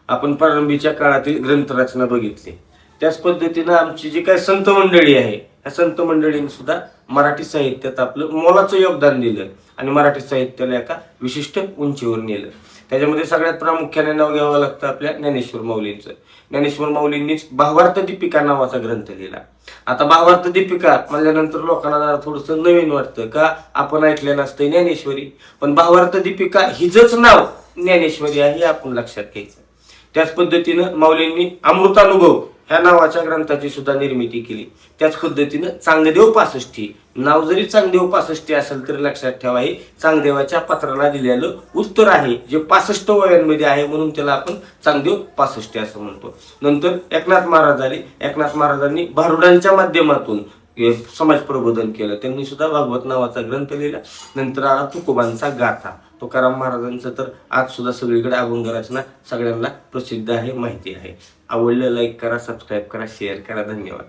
आपण प्रारंभीच्या काळातील ग्रंथरचना बघितली. त्याच पद्धतीनं आमची जी काही संत मंडळी आहे, या संत मंडळींनी सुद्धा मराठी साहित्यात आपलं मोलाचं योगदान दिलं आणि मराठी साहित्याला एका विशिष्ट उंचीवर नेलं. त्याच्यामध्ये सगळ्यात प्रामुख्याने नाव घ्यावं लागतं आपल्या ज्ञानेश्वर माऊलींचं. ज्ञानेश्वर माऊलींनीच भावार्थ दीपिका नावाचा ग्रंथ लिहिला. आता भावार्थ दीपिका म्हणल्यानंतर लोकांना जरा थोडंसं नवीन वाटतं का, आपण ऐकलेलं असतं ज्ञानेश्वरी, पण भावार्थ दीपिका हिजंच नाव ज्ञानेश्वरी आहे हे आपण लक्षात घ्यायचं. त्याच पद्धतीनं माऊलींनी अमृतानुभव ह्या नावाच्या ग्रंथाची सुद्धा निर्मिती केली. त्याच पद्धतीनं चांगदेव पासष्टी नाव जरी चांगदेव पासष्टी असेल तरी लक्षात ठेवा हे चांगदेवाच्या पत्राला दिलेलं उत्तर आहे, जे 65 वयांमध्ये आहे, म्हणून त्याला आपण चांगदेव पासष्टी असं म्हणतो. नंतर एकनाथ महाराज आले. एकनाथ महाराजांनी भारुडांच्या माध्यमातून समाज प्रबोधन केलं. त्यांनी सुद्धा भागवत नावाचा ग्रंथ लिहिला. नंतर आला तुकोबांचा गाथा. तुकाराम महाराजांचं तर आज सुद्धा सगळीकडे अभंग रचना सगळ्यांना प्रसिद्ध आहे, माहिती आहे. आवडलं लाईक करा, सबस्क्राईब करा, शेअर करा. धन्यवाद.